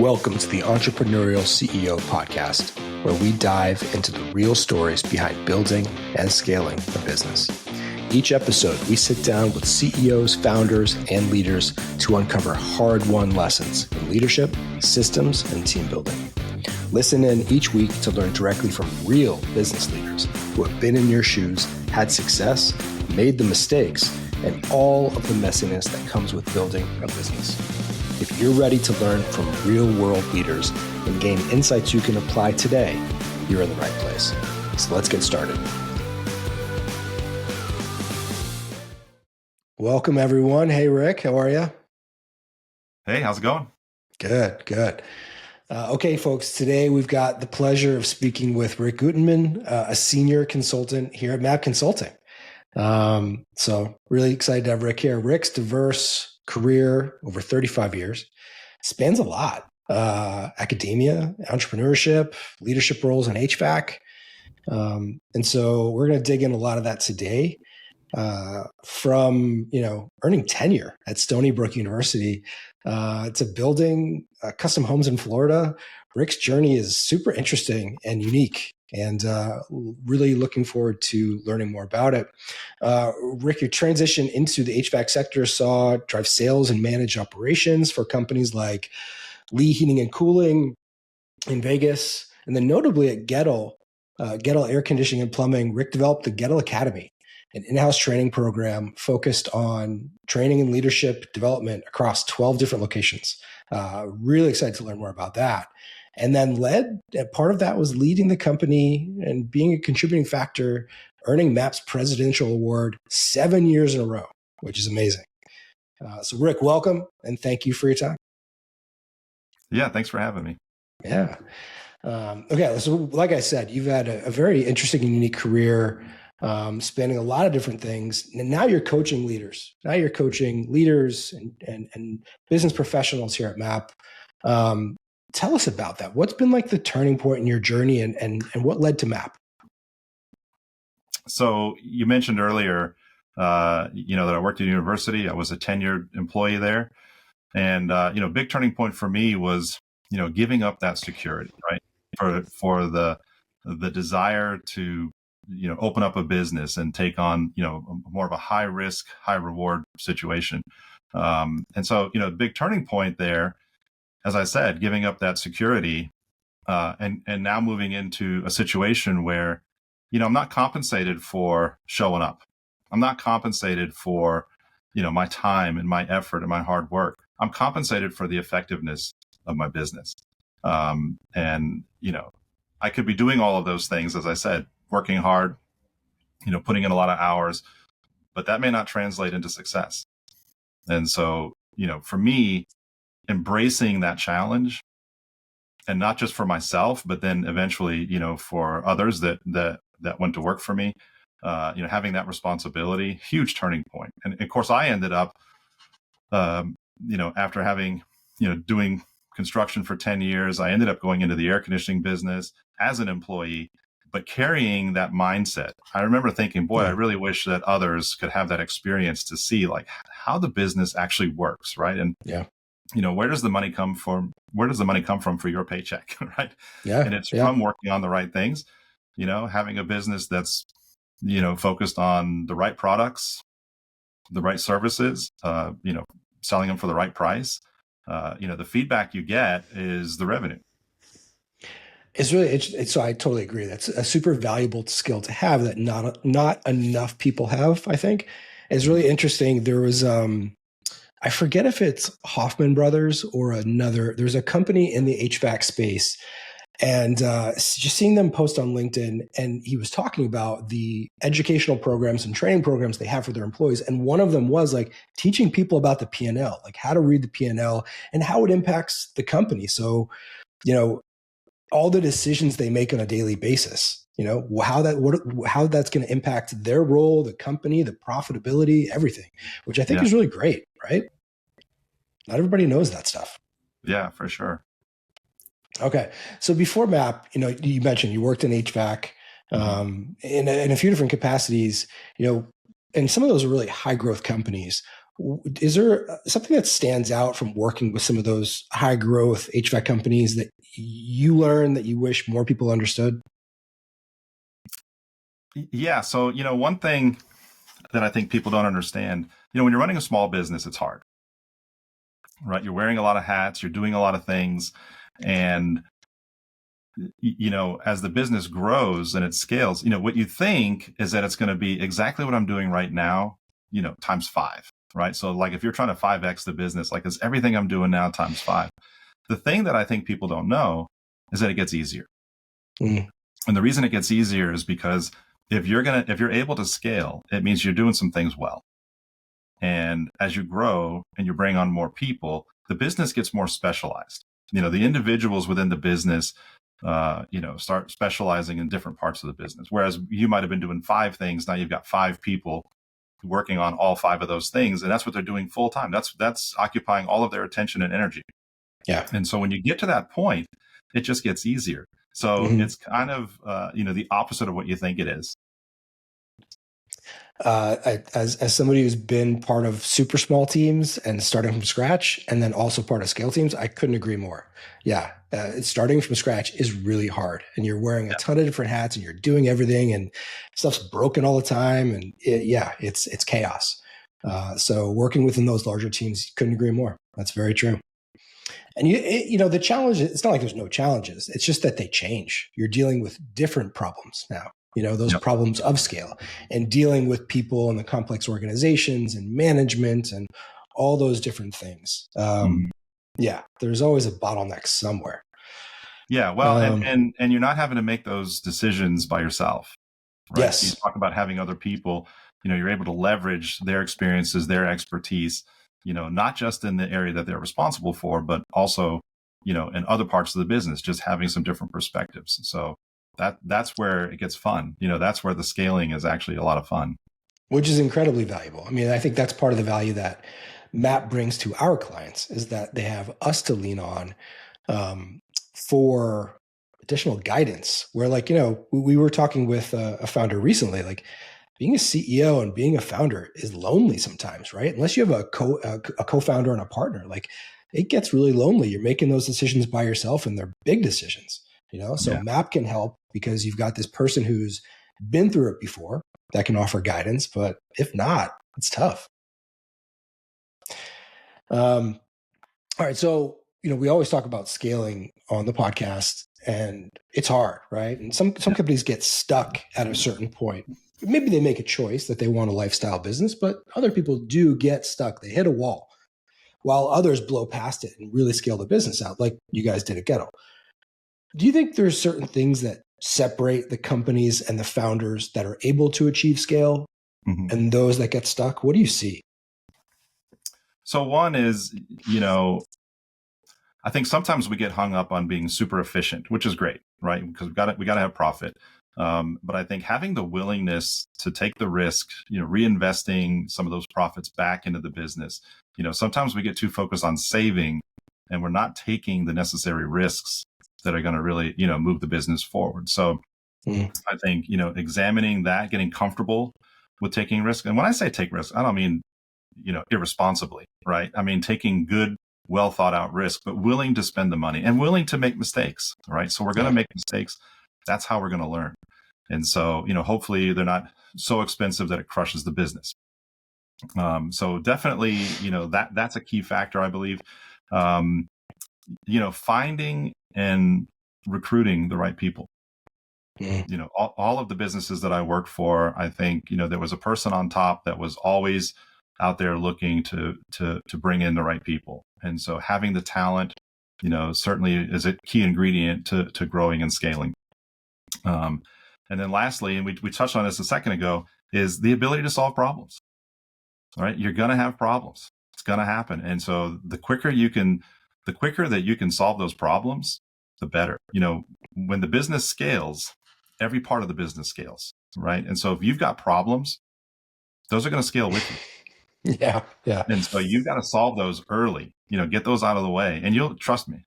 Welcome to the Entrepreneurial CEO Podcast, where we dive into the real stories behind building and scaling a business. Each episode, we sit down with CEOs, founders, and leaders to uncover hard-won lessons in leadership, systems, and team building. Listen in each week to learn directly from real business leaders who have been in your shoes, had success, made the mistakes, and all of the messiness that comes with building a business. If you're ready to learn from real-world leaders and gain insights you can apply today, you're in the right place. So let's get started. Welcome, everyone. Hey, Rick, how are you? Hey, how's it going? Good. Okay, folks, today we've got the pleasure of speaking with Rick Gutenmann, a senior consultant here at MAP Consulting. So really excited to have Rick here. Rick's diverse career over 35 years, spans a lot, academia, entrepreneurship, leadership roles in HVAC. And so we're going to dig in a lot of that today, from, earning tenure at Stony Brook University, to building custom homes in Florida. Rick's journey is super interesting and unique, and really looking forward to learning more about it. Rick, your transition into the HVAC sector saw drive sales and manage operations for companies like Lee Heating and Cooling in Vegas. And then notably at Gettle Air Conditioning and Plumbing, Rick developed the Gettle Academy, an in-house training program focused on training and leadership development across 12 different locations. Really excited to learn more about that. And then part of that was leading the company and being a contributing factor, earning MAP's Presidential Award 7 years in a row, which is amazing. So Rick, welcome, and thank you for your time. Yeah, thanks for having me. Yeah. Okay, so like I said, you've had a very interesting and unique career, spanning a lot of different things. And now you're coaching leaders. Now you're coaching leaders and business professionals here at MAP. Tell us about that. What's been like the turning point in your journey and what led to MAP? So you mentioned earlier, that I worked at university. I was a tenured employee there. And, big turning point for me was, giving up that security, right? For the desire to, open up a business and take on, more of a high risk, high reward situation. And so, big turning point there, as I said, giving up that security, and now moving into a situation where, I'm not compensated for showing up. I'm not compensated for, my time and my effort and my hard work. I'm compensated for the effectiveness of my business. And, I could be doing all of those things, as I said, working hard, putting in a lot of hours, but that may not translate into success. And so, for me, embracing that challenge, and not just for myself, but then eventually, for others that went to work for me, having that responsibility, huge turning point. And of course, I ended up, after having, doing construction for 10 years, I ended up going into the air conditioning business as an employee, but carrying that mindset. I remember thinking, boy, I really wish that others could have that experience to see like how the business actually works, right? And where does the money come from? Where does the money come from for your paycheck, right? Yeah. And it's from working on the right things, having a business that's, focused on the right products, the right services, selling them for the right price. The feedback you get is the revenue. It's really, so I totally agree. That's a super valuable skill to have that not enough people have, I think. It's really interesting. There was, I forget if it's Hoffman Brothers or there's a company in the HVAC space, and just seeing them post on LinkedIn, and he was talking about the educational programs and training programs they have for their employees. And one of them was like teaching people about the P&L, like how to read the P&L and how it impacts the company. So, all the decisions they make on a daily basis, how that's going to impact their role, the company, the profitability, everything, which I think is really great, right? Not everybody knows that stuff. Yeah, for sure. Okay. So before MAP, you mentioned you worked in HVAC, in a few different capacities, and some of those are really high growth companies. Is there something that stands out from working with some of those high growth HVAC companies that you learned that you wish more people understood? Yeah. So, one thing that I think people don't understand, when you're running a small business, it's hard, right? You're wearing a lot of hats, you're doing a lot of things. And, as the business grows and it scales, what you think is that it's going to be exactly what I'm doing right now, times five, right? So like if you're trying to 5X the business, like it's everything I'm doing now times five. The thing that I think people don't know is that it gets easier. Mm. And the reason it gets easier is because if you're able to scale, it means you're doing some things well. And as you grow and you bring on more people, the business gets more specialized. The individuals within the business, start specializing in different parts of the business. Whereas you might have been doing five things. Now you've got five people working on all five of those things. And that's what they're doing full time. That's occupying all of their attention and energy. Yeah. And so when you get to that point, it just gets easier. So it's kind of, the opposite of what you think it is. As somebody who's been part of super small teams and starting from scratch, and then also part of scale teams, I couldn't agree more. Yeah, starting from scratch is really hard, and you're wearing a ton of different hats, and you're doing everything, and stuff's broken all the time, and it's chaos. So working within those larger teams, couldn't agree more. That's very true. And the challenge, it's not like there's no challenges. It's just that they change. You're dealing with different problems now. Those problems of scale and dealing with people and the complex organizations and management and all those different things. Yeah, there's always a bottleneck somewhere. Yeah, well, and you're not having to make those decisions by yourself, right? Yes. So you talk about having other people, you're able to leverage their experiences, their expertise, not just in the area that they're responsible for, but also, in other parts of the business, just having some different perspectives. So that's where it gets fun. That's where the scaling is actually a lot of fun. Which is incredibly valuable. I mean, I think that's part of the value that MAP brings to our clients is that they have us to lean on for additional guidance. Where we were talking with a founder recently, like being a CEO and being a founder is lonely sometimes, right? Unless you have a co-founder and a partner, like it gets really lonely. You're making those decisions by yourself and they're big decisions. So MAP can help because you've got this person who's been through it before that can offer guidance, but if not, it's tough. All right. So, we always talk about scaling on the podcast and it's hard, right? And some companies get stuck at a certain point. Maybe they make a choice that they want a lifestyle business, but other people do get stuck. They hit a wall while others blow past it and really scale the business out like you guys did at Gettle. Do you think there's certain things that separate the companies and the founders that are able to achieve scale and those that get stuck? What do you see? So one is, I think sometimes we get hung up on being super efficient, which is great, right? Because we got to have profit. But I think having the willingness to take the risk, reinvesting some of those profits back into the business, sometimes we get too focused on saving and we're not taking the necessary risks that are going to really, move the business forward. So I think, examining that, getting comfortable with taking risk. And when I say take risk, I don't mean, irresponsibly, right? I mean, taking good, well thought out risk, but willing to spend the money and willing to make mistakes, right? So we're going to make mistakes. That's how we're going to learn. And so, hopefully they're not so expensive that it crushes the business. So definitely, that's a key factor, I believe. Finding and recruiting the right people. All of the businesses that I worked for, I think, there was a person on top that was always out there looking to bring in the right people. And so having the talent, certainly is a key ingredient to growing and scaling. And then lastly, and we touched on this a second ago, is the ability to solve problems. All right. You're going to have problems. It's going to happen. And so the quicker that you can solve those problems, the better. When the business scales, every part of the business scales, right? And so if you've got problems, those are going to scale with you. Yeah. And so you've got to solve those early, get those out of the way. And trust me,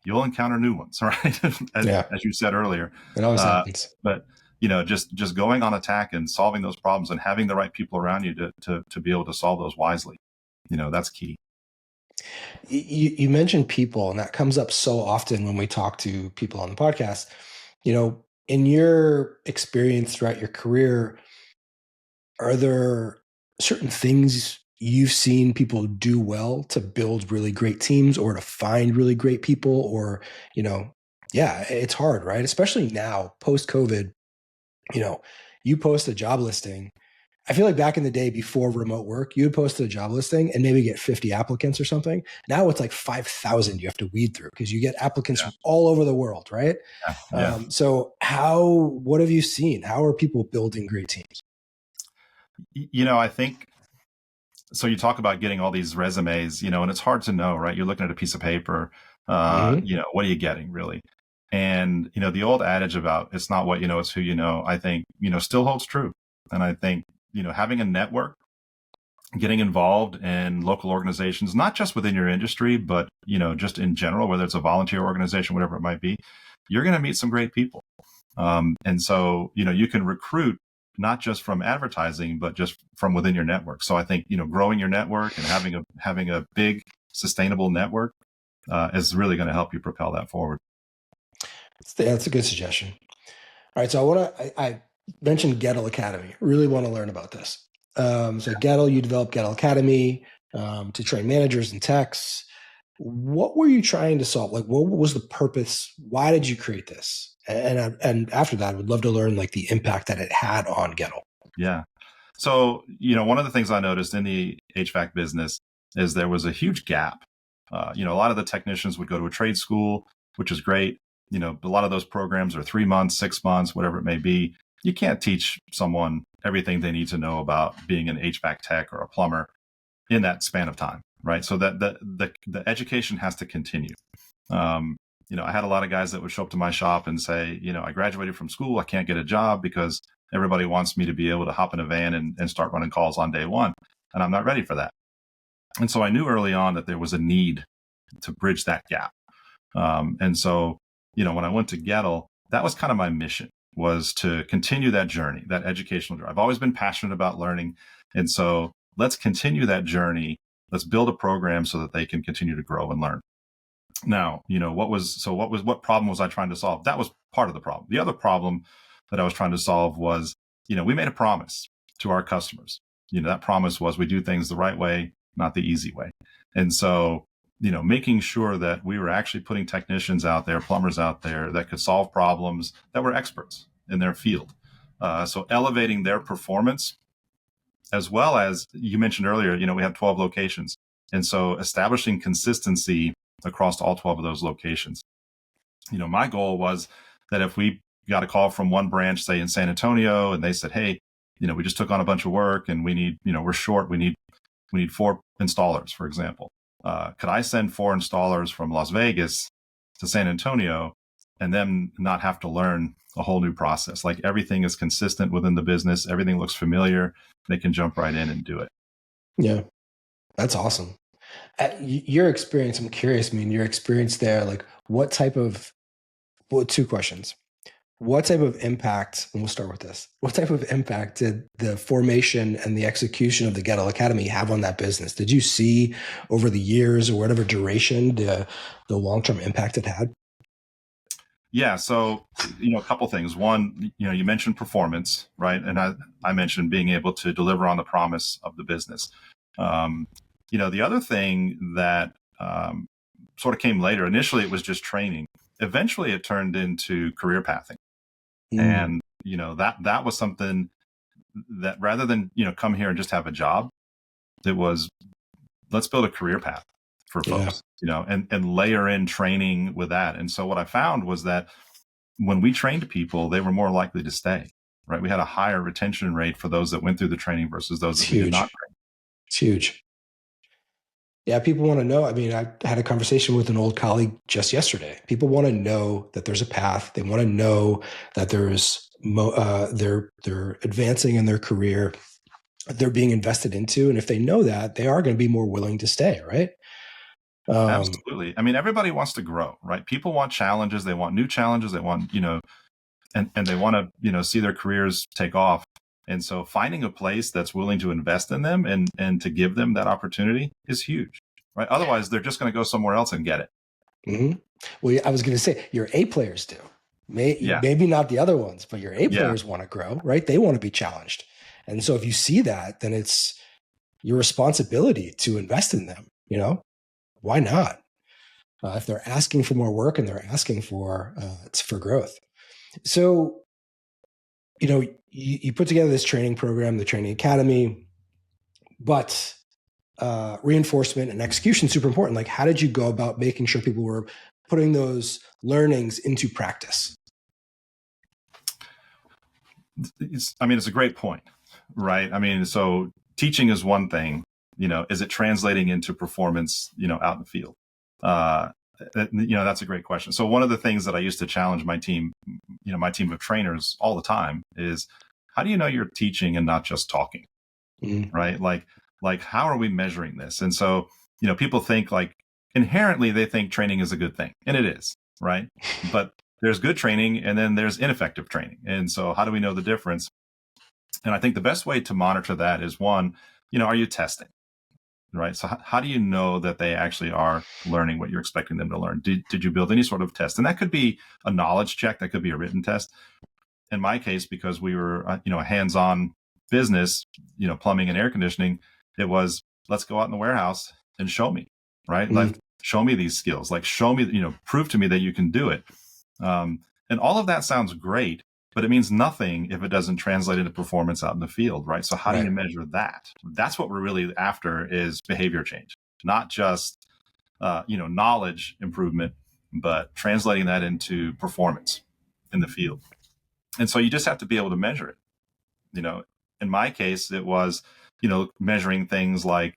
you'll encounter new ones, right? As you said earlier. It always happens. But, just going on attack and solving those problems and having the right people around you to be able to solve those wisely. That's key. You mentioned people, and that comes up so often when we talk to people on the podcast. In your experience throughout your career, are there certain things you've seen people do well to build really great teams or to find really great people? Or, yeah, it's hard, right? Especially now, post COVID, you post a job listing. I feel like back in the day before remote work, you would post a job listing and maybe get 50 applicants or something. Now it's like 5,000 you have to weed through because you get applicants from all over the world, right? Yeah. So what have you seen? How are people building great teams? I think, so you talk about getting all these resumes, and it's hard to know, right? You're looking at a piece of paper, what are you getting really? And, the old adage about it's not what you know, it's who you know, I think, still holds true. And I think, having a network, getting involved in local organizations, not just within your industry, but, just in general, whether it's a volunteer organization, whatever it might be, you're going to meet some great people. And so, you can recruit not just from advertising, but just from within your network. So I think, growing your network and having a big sustainable network is really going to help you propel that forward. That's a good suggestion. All right. So I mentioned Gettle Academy. Really want to learn about this. So Gettle, you developed Gettle Academy to train managers and techs. What were you trying to solve? Like, what was the purpose? Why did you create this? And after that, I would love to learn like the impact that it had on Gettle. Yeah. So, one of the things I noticed in the HVAC business is there was a huge gap. A lot of the technicians would go to a trade school, which is great. A lot of those programs are 3 months, 6 months, whatever it may be. You can't teach someone everything they need to know about being an HVAC tech or a plumber in that span of time, right? So that the education has to continue. I had a lot of guys that would show up to my shop and say, I graduated from school, I can't get a job because everybody wants me to be able to hop in a van and start running calls on day one, and I'm not ready for that. And so I knew early on that there was a need to bridge that gap. And so, when I went to Gettle, that was kind of my mission, was to continue that journey, that educational journey. I've always been passionate about learning. And so let's continue that journey. Let's build a program so that they can continue to grow and learn. Now, what problem was I trying to solve? That was part of the problem. The other problem that I was trying to solve was, we made a promise to our customers. That promise was we do things the right way, not the easy way. And so, making sure that we were actually putting technicians out there, plumbers out there that could solve problems, that were experts in their field. So elevating their performance, as well as you mentioned earlier, we have 12 locations. And so establishing consistency across all 12 of those locations. My goal was that if we got a call from one branch, say in San Antonio, and they said, hey, we just took on a bunch of work and we need, we're short, we need 4 installers, for example. Could I send 4 installers from Las Vegas to San Antonio and then not have to learn a whole new process? Like, everything is consistent within the business. Everything looks familiar. They can jump right in and do it. Yeah, that's awesome. Your experience, I'm curious, your experience there, like what type of, 2 questions. What type of impact, and we'll start with this, what type of impact did the formation and the execution of the Gettle Academy have on that business? Did you see over the years or whatever duration the long-term impact it had? Yeah. So, a couple things. One, you mentioned performance, right? And I mentioned being able to deliver on the promise of the business. The other thing that sort of came later, initially it was just training. Eventually it turned into career pathing. And, that was something that rather than, come here and just have a job, it was, let's build a career path for folks, and layer in training with that. And so what I found was that when we trained people, they were more likely to stay, right? We had a higher retention rate for those that went through the training versus those that we did not train. It's huge. Yeah, people want to know. I had a conversation with an old colleague just yesterday. People want to know that there's a path. They want to know that there's they're advancing in their career. They're being invested into, and if they know that, they are going to be more willing to stay, right? Absolutely. Everybody wants to grow, right? People want challenges. They want new challenges. They want, and they want to, see their careers take off. And so finding a place that's willing to invest in them and to give them that opportunity is huge, right? Otherwise, they're just going to go somewhere else and get it. Mm-hmm. Well, I was going to say your A players do. Yeah. Maybe not the other ones, but your A Yeah. players want to grow, right? They want to be challenged. And so if you see that, then it's your responsibility to invest in them. Why not? If they're asking for more work and they're asking for growth. So, you put together this training program, the Training Academy, but reinforcement and execution super important. Like, how did you go about making sure people were putting those learnings into practice? It's a great point, right? So teaching is one thing, is it translating into performance, out in the field? That's a great question. So one of the things that I used to challenge my team, my team of trainers all the time is, how do you know you're teaching and not just talking? Mm-hmm. Right? Like, how are we measuring this? And so, people think like inherently they think training is a good thing, and it is, right? But there's good training and then there's ineffective training. And so how do we know the difference? And I think the best way to monitor that is, one, are you testing? Right. So how do you know that they actually are learning what you're expecting them to learn? Did you build any sort of test? And that could be a knowledge check. That could be a written test. In my case, because we were, a hands-on business, plumbing and air conditioning, it was, let's go out in the warehouse and show me, right? Mm-hmm. Like, show me these skills, like show me, prove to me that you can do it. And all of that sounds great, but it means nothing if it doesn't translate into performance out in the field, right? So how do you measure that? That's what we're really after, is behavior change, not just, knowledge improvement, but translating that into performance in the field. And so you just have to be able to measure it. In my case, it was, measuring things like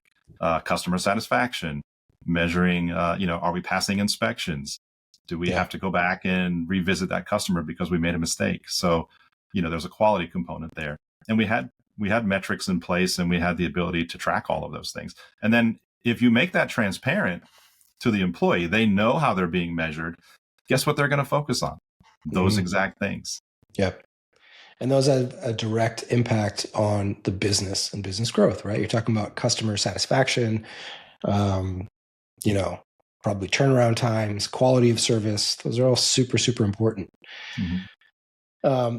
customer satisfaction, measuring, are we passing inspections? Do we have to go back and revisit that customer because we made a mistake? So, there's a quality component there. And we had metrics in place, and we had the ability to track all of those things. And then if you make that transparent to the employee, they know how they're being measured. Guess what they're going to focus on? Those exact things. Yep. And those have a direct impact on the business and business growth, right? You're talking about customer satisfaction, probably turnaround times, quality of service. Those are all super, super important. Mm-hmm.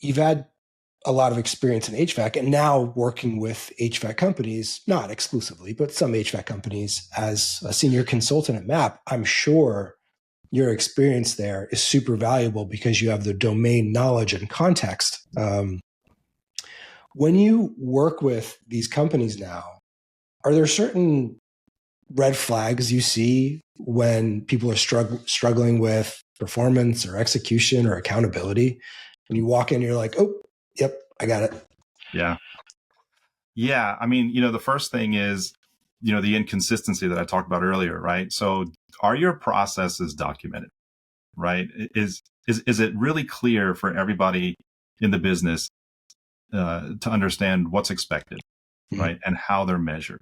You've had a lot of experience in HVAC, and now working with HVAC companies, not exclusively, but some HVAC companies as a senior consultant at MAP. I'm sure your experience there is super valuable because you have the domain knowledge and context. When you work with these companies now, are there certain red flags you see when people are struggling with performance or execution or accountability? When you walk in, you're like, oh, yep, I got it. Yeah. Yeah. The first thing is, the inconsistency that I talked about earlier, right? So are your processes documented, right? Is it really clear for everybody in the business to understand what's expected, mm-hmm. right? And how they're measured?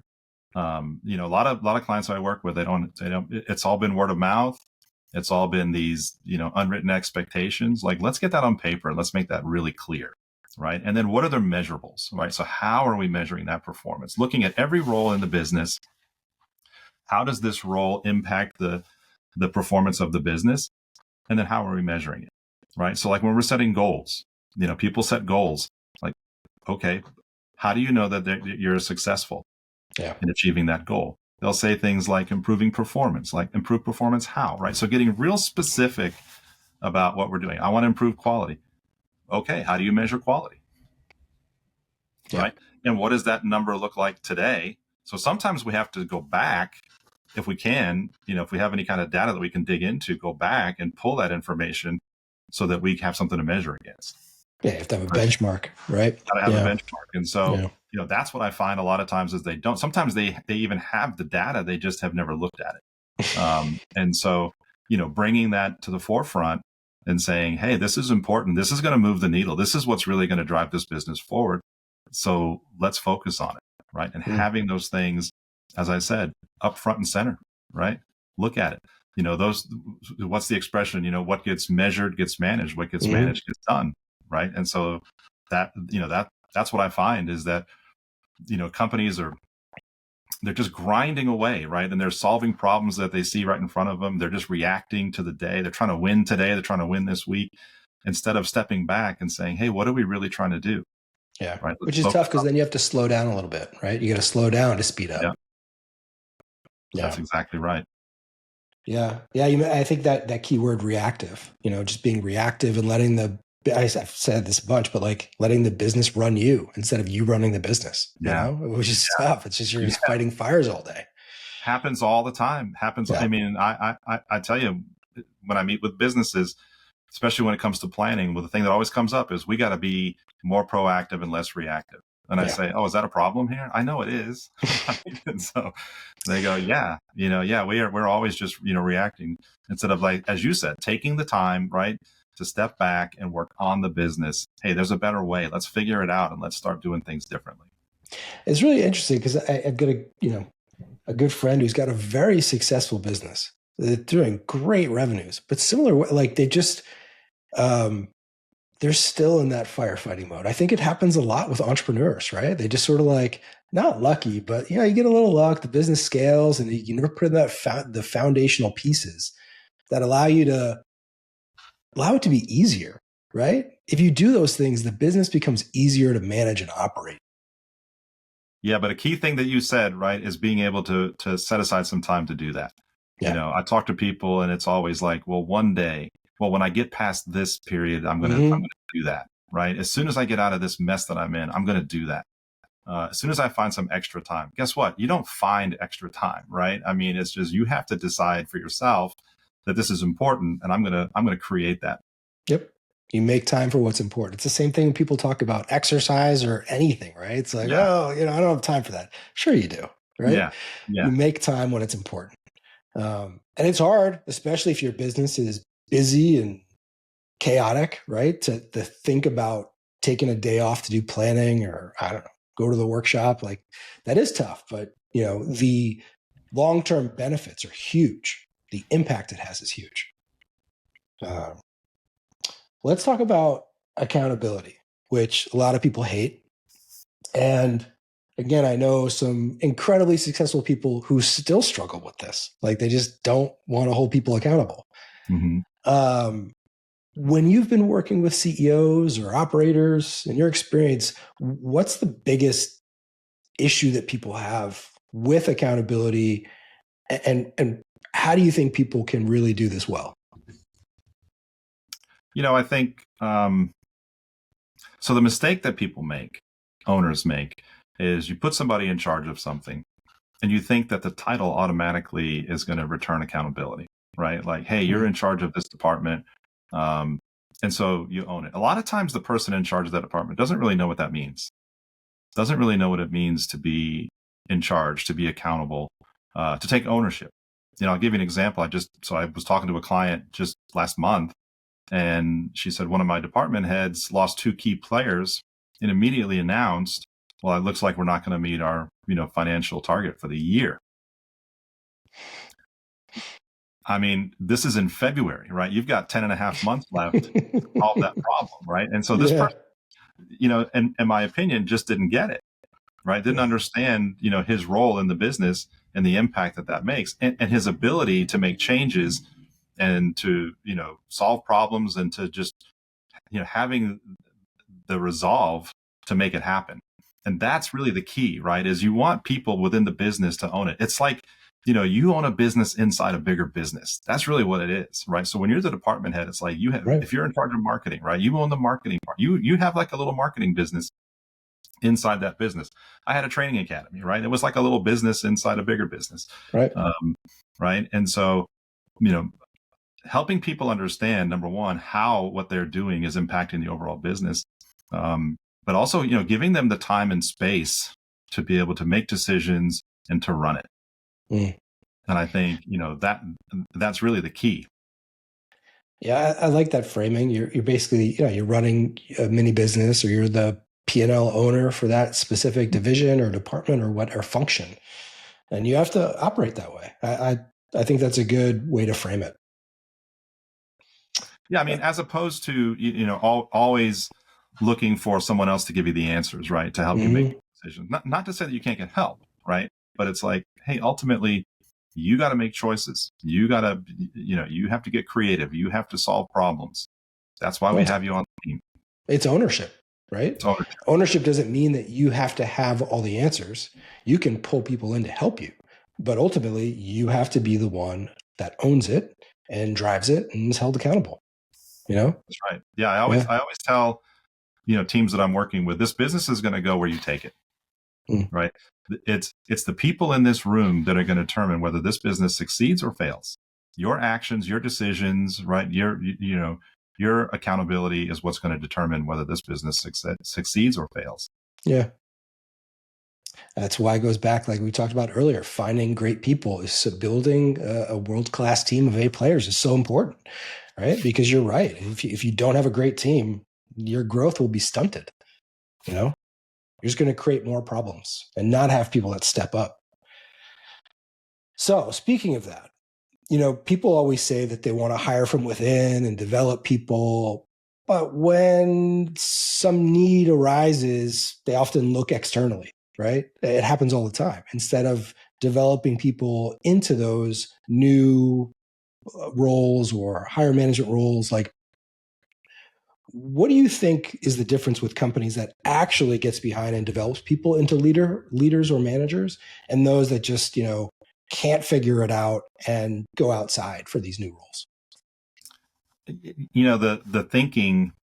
A lot of clients I work with, they don't, it's all been word of mouth. It's all been these, unwritten expectations. Like, let's get that on paper. Let's make that really clear. Right. And then what are their measurables? Right. So how are we measuring that performance? Looking at every role in the business. How does this role impact the performance of the business? And then how are we measuring it? Right. So like when we're setting goals, people set goals like, okay, how do you know that you're successful in achieving that goal? They'll say things like improving performance, like improve performance how, right? So getting real specific about what we're doing. I want to improve quality. Okay, how do you measure quality? Right? And what does that number look like today? So sometimes we have to go back, if we can, if we have any kind of data that we can dig into, go back and pull that information so that we have something to measure against. Yeah, you have to have a benchmark, right? Got to have a benchmark. And so, that's what I find a lot of times is they don't. Sometimes they even have the data, they just have never looked at it. And so, bringing that to the forefront and saying, hey, this is important. This is going to move the needle. This is what's really going to drive this business forward. So let's focus on it, right? And having those things, as I said, up front and center, right? Look at it. What's the expression? What gets measured gets managed. What gets managed gets done, right? And so that's what I find is that, companies they're just grinding away, right? And they're solving problems that they see right in front of them. They're just reacting to the day. They're trying to win today. They're trying to win this week instead of stepping back and saying, hey, what are we really trying to do? Yeah. Right. Which is tough because then you have to slow down a little bit, right? You got to slow down to speed up. Yeah. Yeah. That's exactly right. Yeah. Yeah. I think that key word reactive, just being reactive and I've said this a bunch, but like letting the business run you instead of you running the business, which is tough. It's just, you're just fighting fires all day. Happens all the time. Yeah. I mean, I tell you, when I meet with businesses, especially when it comes to planning, well, the thing that always comes up is we got to be more proactive and less reactive. And I say, oh, is that a problem here? I know it is. And so they go, we're always just, reacting instead of, like, as you said, taking the time, right, to step back and work on the business. Hey, there's a better way. Let's figure it out and let's start doing things differently. It's really interesting because I've got a good friend who's got a very successful business. They're doing great revenues, but similar, like they just, they're still in that firefighting mode. I think it happens a lot with entrepreneurs, right? They just sort of like, not lucky, but you get a little luck, the business scales, and you never put in the foundational pieces that allow it to be easier, right? If you do those things, the business becomes easier to manage and operate. Yeah, but a key thing that you said, right, is being able to set aside some time to do that. Yeah. I talk to people and it's always like, well, one day, when I get past this period, I'm gonna do that, right? As soon as I get out of this mess that I'm in, I'm gonna do that. As soon as I find some extra time, guess what? You don't find extra time, right? I mean, it's just, you have to decide for yourself that this is important, and I'm gonna create that. Yep. You make time for what's important. It's the same thing when people talk about exercise or anything, right? It's like, I don't have time for that. Sure you do, right? Yeah. You make time when it's important. And it's hard, especially if your business is busy and chaotic, right? To think about taking a day off to do planning or, I don't know, go to the workshop. Like, that is tough, but the long-term benefits are huge. The impact it has is huge. Let's talk about accountability, which a lot of people hate. And again, I know some incredibly successful people who still struggle with this. Like, they just don't want to hold people accountable. Mm-hmm. When you've been working with CEOs or operators, in your experience, what's the biggest issue that people have with accountability, and how do you think people can really do this well? I think, so the mistake that owners make, is you put somebody in charge of something and you think that the title automatically is going to return accountability, right? Like, hey, you're in charge of this department. And so you own it. A lot of times the person in charge of that department doesn't really know what that means. Doesn't really know what it means to be in charge, to be accountable, to take ownership. I'll give you an example. I was talking to a client just last month, and she said one of my department heads lost 2 key players and immediately announced, well, it looks like we're not going to meet our, financial target for the year. I mean, this is in February, right? You've got 10 and a half months left to solve that problem, right? And so this person, in my opinion, just didn't get it, right? Didn't understand, his role in the business and the impact that makes, and his ability to make changes and to, solve problems, and to just, having the resolve to make it happen. And that's really the key, right? Is you want people within the business to own it. It's like, you own a business inside a bigger business. That's really what it is, right? So when you're the department head, it's like if you're in charge of marketing, right? You own the marketing part. You have like a little marketing business inside that business. I had a training academy, right? It was like a little business inside a bigger business, right? Right. And so, helping people understand, number one, how what they're doing is impacting the overall business, but also, giving them the time and space to be able to make decisions and to run it. And I think, that's really the key. Yeah, I like that framing. You're basically, you're running a mini business, or you're the P&L owner for that specific division or department or function, and you have to operate that way. I think that's a good way to frame it. Yeah, I mean, as opposed to always looking for someone else to give you the answers, right? To help you make decisions. Not to say that you can't get help, right? But it's like, hey, ultimately, you got to make choices. You got to, you have to get creative. You have to solve problems. That's why we have you on the team. It's ownership, right? It's ownership. Ownership doesn't mean that you have to have all the answers. You can pull people in to help you, but ultimately you have to be the one that owns it and drives it and is held accountable. That's right. Yeah, I always tell teams that I'm working with, this business is going to go where you take it. Right? It's the people in this room that are going to determine whether this business succeeds or fails. Your actions, your decisions, right? Your accountability is what's going to determine whether this business succeeds or fails. Yeah. That's why it goes back, like we talked about earlier, finding great people is building a world-class team of A players is so important, right? Because you're right. If you don't have a great team, your growth will be stunted. You're just going to create more problems and not have people that step up. So speaking of that, people always say that they want to hire from within and develop people. But when some need arises, they often look externally, right? It happens all the time. Instead of developing people into those new roles or higher management roles, like, what do you think is the difference with companies that actually gets behind and develops people into leaders or managers, and those that just, can't figure it out and go outside for these new roles? The thinking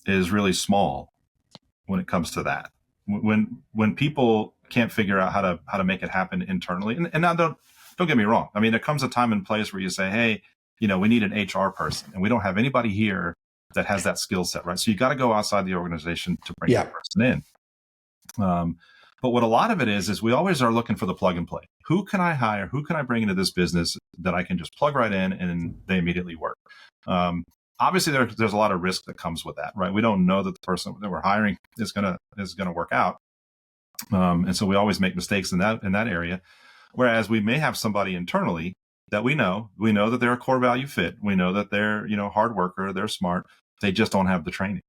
is really small when it comes to that. When people can't figure out how to make it happen internally, and now don't get me wrong. I mean, there comes a time and place where you say, hey, we need an HR person, and we don't have anybody here that has that skill set, right? So you got to go outside the organization to bring that person in. But what a lot of it is we always are looking for the plug and play. Who can I hire? Who can I bring into this business that I can just plug right in and they immediately work? Obviously, there's a lot of risk that comes with that, right? We don't know that the person that we're hiring is gonna work out, and so we always make mistakes in that area. Whereas we may have somebody internally that we know that they're a core value fit. We know that they're hard worker, they're smart. They just don't have the training.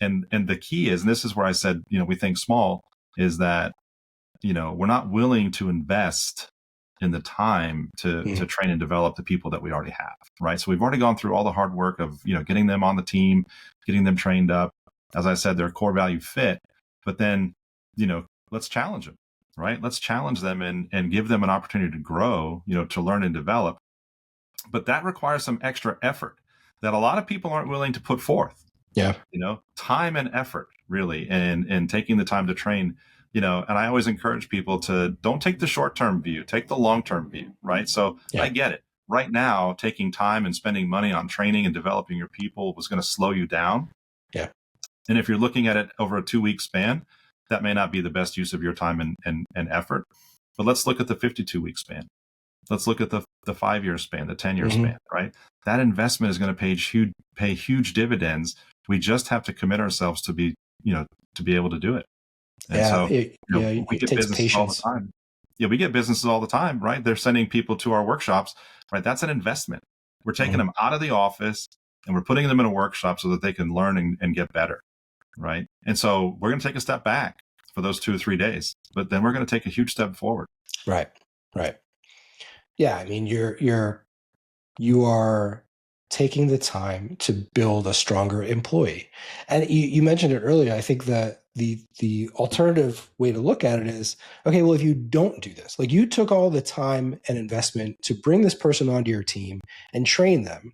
And the key is, and this is where I said we think small, is that we're not willing to invest in the time to train and develop the people that we already have, right? So we've already gone through all the hard work of getting them on the team, getting them trained up. As I said, they're a core value fit, but then let's challenge them, right? Let's challenge them and give them an opportunity to grow, to learn and develop. But that requires some extra effort that a lot of people aren't willing to put forth. Yeah. Time and effort, really, and taking the time to train. And I always encourage people to don't take the short-term view, take the long-term view, right? So I get it. Right now, taking time and spending money on training and developing your people was going to slow you down. Yeah. And if you're looking at it over a 2-week span, that may not be the best use of your time and effort. But let's look at the 52-week span. Let's look at the 5-year span, the 10-year span, right? That investment is going to pay huge dividends. We just have to commit ourselves to be able to do it. And we get businesses patience all the time. Yeah, we get businesses all the time, right? They're sending people to our workshops, right? That's an investment. We're taking them out of the office and we're putting them in a workshop so that they can learn and get better, right? And so we're going to take a step back for those 2 or 3 days, but then we're going to take a huge step forward. Right. Yeah, I mean, you are taking the time to build a stronger employee. And you mentioned it earlier. I think that the alternative way to look at it is, okay, well, if you don't do this, like you took all the time and investment to bring this person onto your team and train them.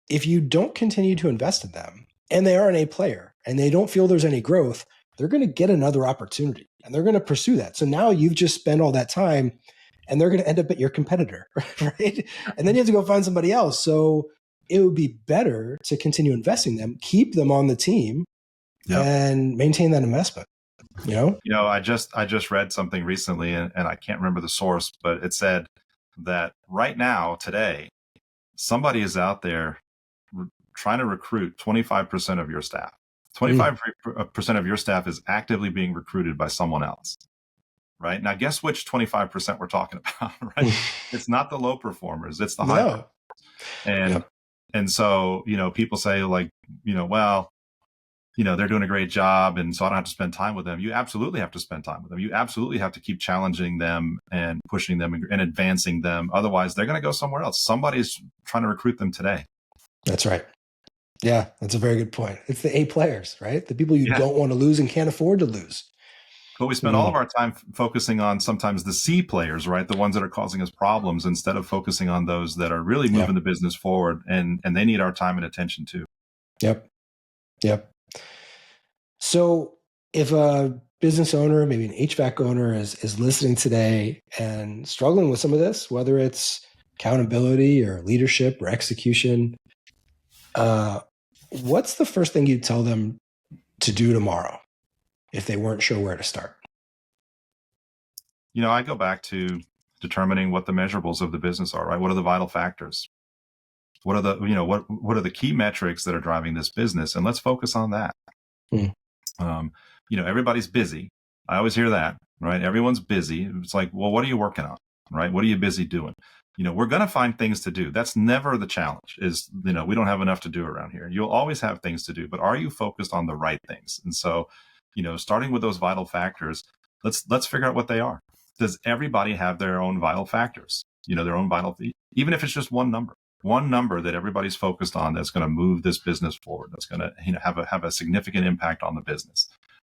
If you don't continue to invest in them and they are an A player and they don't feel there's any growth, they're going to get another opportunity and they're going to pursue that. So now you've just spent all that time and they're going to end up at your competitor, right? And then you have to go find somebody else. So it would be better to continue investing them, keep them on the team, and maintain that investment. I just read something recently, and I can't remember the source, but it said that right now, today, somebody is out there trying to recruit 25% of your staff. 25% of your staff is actively being recruited by someone else. Right now, guess which 25% we're talking about, right? It's not the low performers, it's the high performers. And so, people say like, well, they're doing a great job, and so I don't have to spend time with them. You absolutely have to spend time with them. You absolutely have to keep challenging them and pushing them and advancing them. Otherwise, they're going to go somewhere else. Somebody's trying to recruit them today. That's right. Yeah, that's a very good point. It's the A players, right? The people you Yeah. don't want to lose and can't afford to lose. But we spend all of our time focusing on sometimes the C players, right? The ones that are causing us problems, instead of focusing on those that are really moving the business forward, and they need our time and attention too. Yep. So if a business owner, maybe an HVAC owner is listening today and struggling with some of this, whether it's accountability or leadership or execution, what's the first thing you'd tell them to do tomorrow if they weren't sure where to start? I go back to determining what the measurables of the business are, right? What are the vital factors? What are the, what are the key metrics that are driving this business? And let's focus on that. Everybody's busy. I always hear that, right? Everyone's busy. It's like, well, what are you working on, right? What are you busy doing? We're going to find things to do. That's never the challenge is, we don't have enough to do around here. You'll always have things to do, but are you focused on the right things? And so, starting with those vital factors, let's figure out what they are. Does everybody have their own vital factors? Their own vital, even if it's just one number that everybody's focused on that's going to move this business forward, that's going to have a significant impact on the business.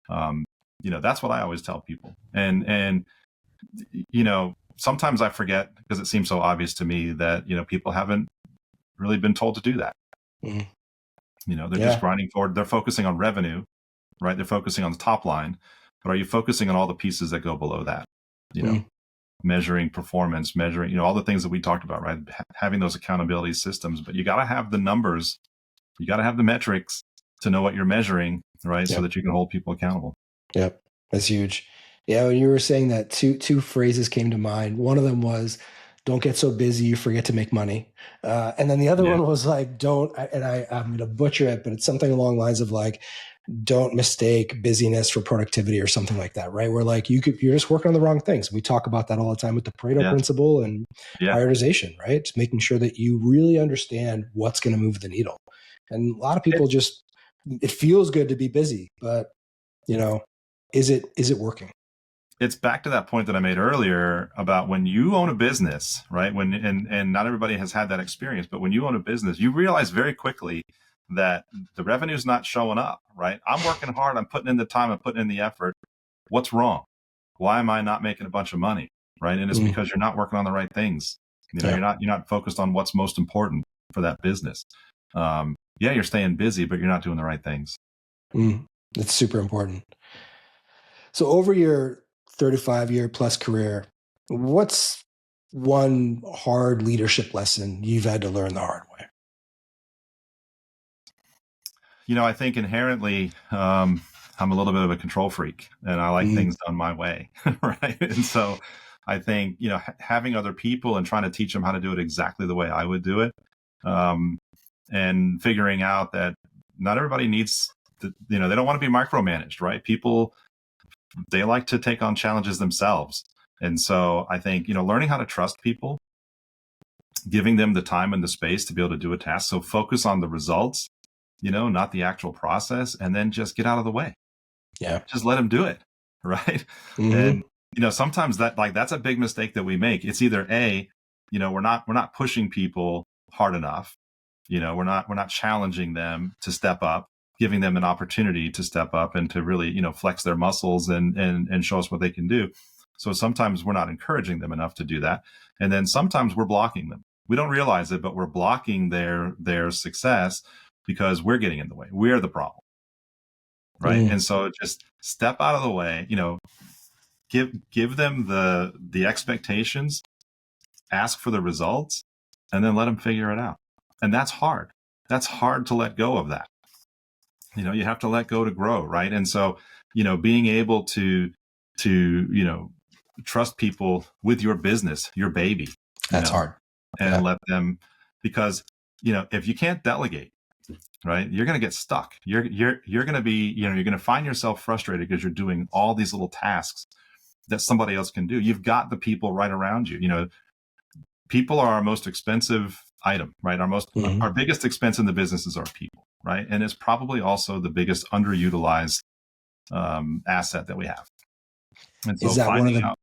That's what I always tell people. And sometimes I forget, because it seems so obvious to me that people haven't really been told to do that. They're just grinding forward. They're focusing on revenue, right? They're focusing on the top line, but are you focusing on all the pieces that go below that? Measuring performance, measuring, all the things that we talked about, right? Having those accountability systems, but you got to have the numbers, you got to have the metrics to know what you're measuring, right? So that you can hold people accountable. Yep. That's huge. Yeah. When you were saying that, two phrases came to mind. One of them was, don't get so busy you forget to make money. And then the other one was like, I'm going to butcher it, but it's something along the lines of like, don't mistake busyness for productivity or something like that, right? Where like you're just working on the wrong things. We talk about that all the time with the Pareto principle and prioritization, right? Just making sure that you really understand what's going to move the needle. And a lot of people it feels good to be busy, but is it working? It's back to that point that I made earlier about when you own a business, right? And not everybody has had that experience, but when you own a business, you realize very quickly that the revenue's not showing up, right? I'm working hard. I'm putting in the time. I'm putting in the effort. What's wrong? Why am I not making a bunch of money, right? And it's because you're not working on the right things. You're not focused on what's most important for that business. You're staying busy, but you're not doing the right things. It's super important. So over your 35-year plus career, what's one hard leadership lesson you've had to learn the hard way? I think inherently, I'm a little bit of a control freak, and I like things done my way, right? And so I think, having other people and trying to teach them how to do it exactly the way I would do it, and figuring out that not everybody needs to, they don't want to be micromanaged, right? People, they like to take on challenges themselves. And so I think, learning how to trust people, giving them the time and the space to be able to do a task. So focus on the results, not the actual process, and then just get out of the way. Yeah. Just let them do it. Right. And, sometimes that's a big mistake that we make. It's either we're not pushing people hard enough. We're not challenging them to step up, giving them an opportunity to step up and to really, flex their muscles and show us what they can do. So sometimes we're not encouraging them enough to do that. And then sometimes we're blocking them. We don't realize it, but we're blocking their success because we're getting in the way. We're the problem. Right. And so just step out of the way, give them the expectations, ask for the results, and then let them figure it out. And that's hard. That's hard to let go of that. You have to let go to grow. Right. And so, being able to trust people with your business, your baby. That's hard. And let them, because, if you can't delegate, right, you're going to get stuck. You're going to be, you're going to find yourself frustrated because you're doing all these little tasks that somebody else can do. You've got the people right around you. People are our most expensive item, right? Our biggest expense in the business is our people. right? And it's probably also the biggest underutilized asset that we have. And so Is that one of the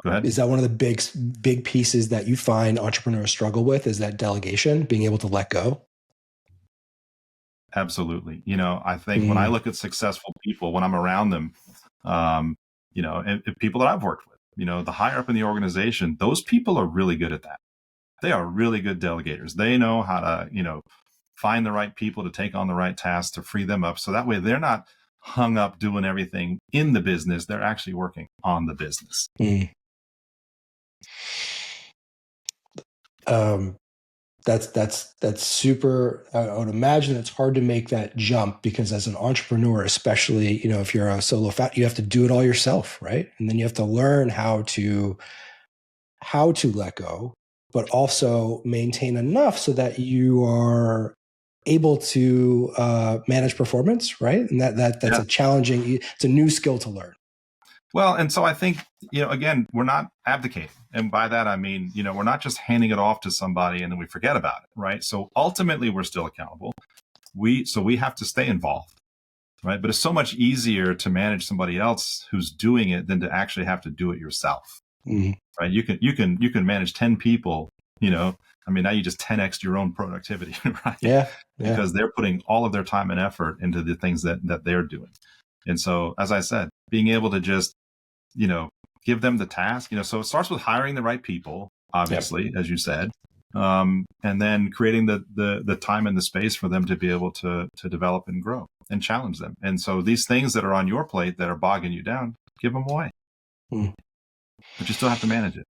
go ahead. Is that one of the big pieces that you find entrepreneurs struggle with? Is that delegation, being able to let go? Absolutely. I think when I look at successful people, when I'm around them, and people that I've worked with, the higher up in the organization, those people are really good at that. They are really good delegators. They know how to, find the right people to take on the right tasks to free them up. So that way they're not hung up doing everything in the business. They're actually working on the business. That's super. I would imagine it's hard to make that jump because as an entrepreneur, especially, if you're a solo founder, you have to do it all yourself, right? And then you have to learn how to let go, but also maintain enough so that you are able to manage performance, right? And that's a challenging. It's a new skill to learn. Well, and so I think, again, we're not abdicating. And by that, I mean, we're not just handing it off to somebody and then we forget about it, right? So ultimately, we're still accountable. We have to stay involved, right? But it's so much easier to manage somebody else who's doing it than to actually have to do it yourself, right? You can manage 10 people, now you just 10x your own productivity, right? Yeah. Because they're putting all of their time and effort into the things that they're doing. And so, as I said, being able to just, give them the task, so it starts with hiring the right people, obviously, as you said, and then creating the time and the space for them to be able to develop and grow and challenge them. And so these things that are on your plate that are bogging you down, give them away. But you still have to manage it.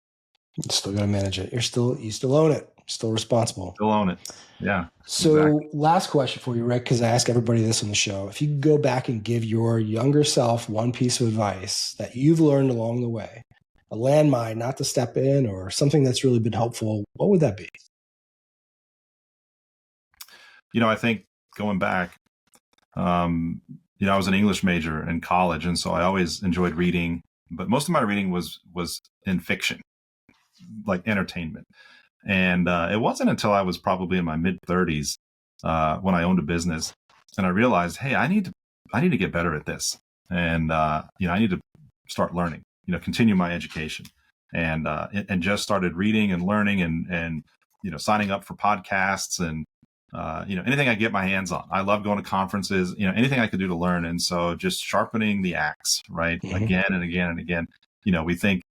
You still got to manage it. You still own it. Still responsible. Still own it. Yeah. So exactly. Last question for you, Rick, because I ask everybody this on the show. If you could go back and give your younger self one piece of advice that you've learned along the way, a landmine not to step in or something that's really been helpful, what would that be? I think going back, I was an English major in college, and so I always enjoyed reading, but most of my reading was in fiction, like entertainment. And it wasn't until I was probably in my mid 30s when I owned a business, and I realized, hey, I need to get better at this, and I need to start learning, continue my education, and just started reading and learning and signing up for podcasts and anything I get my hands on. I love going to conferences, anything I could do to learn, and so just sharpening the axe, right, again and again and again. We think,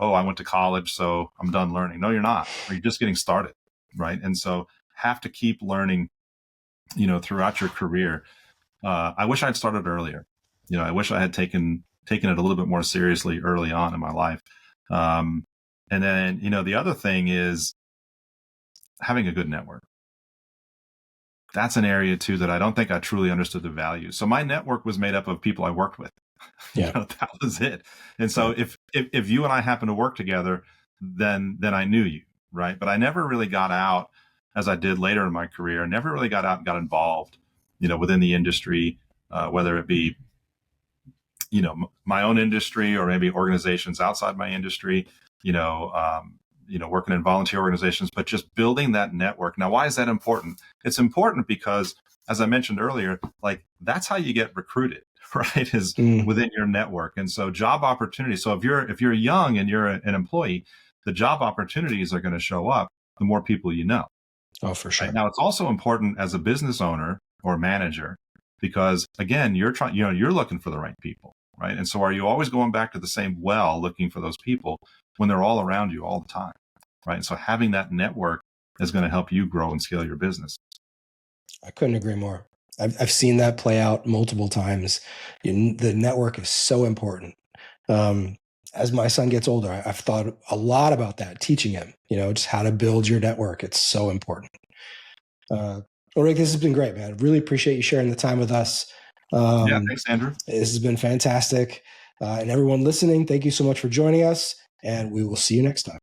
oh, I went to college, so I'm done learning. No, you're not. Or you're just getting started, right? And so have to keep learning, throughout your career. I wish I'd started earlier. I wish I had taken it a little bit more seriously early on in my life. And then, the other thing is having a good network. That's an area too that I don't think I truly understood the value. So my network was made up of people I worked with. Yeah. That was it. And so if you and I happen to work together, then I knew you, right? But I never really got out, as I did later in my career. I never really got out and got involved, within the industry, whether it be, my own industry or maybe organizations outside my industry, working in volunteer organizations, but just building that network. Now, why is that important? It's important because, as I mentioned earlier, like that's how you get recruited, right? Is within your network. And so job opportunities. So if you're young and you're an employee, the job opportunities are going to show up the more people you know. Oh, for sure. Right? Now, it's also important as a business owner or manager, because again, you're looking for the right people, right? And so are you always going back to the same well looking for those people when they're all around you all the time, right? And so having that network is going to help you grow and scale your business. I couldn't agree more. I've seen that play out multiple times. The network is so important. As my son gets older, I've thought a lot about that, teaching him, just how to build your network. It's so important. Well, Rick, this has been great, man. I really appreciate you sharing the time with us. Thanks, Andrew. This has been fantastic. And everyone listening, thank you so much for joining us, and we will see you next time.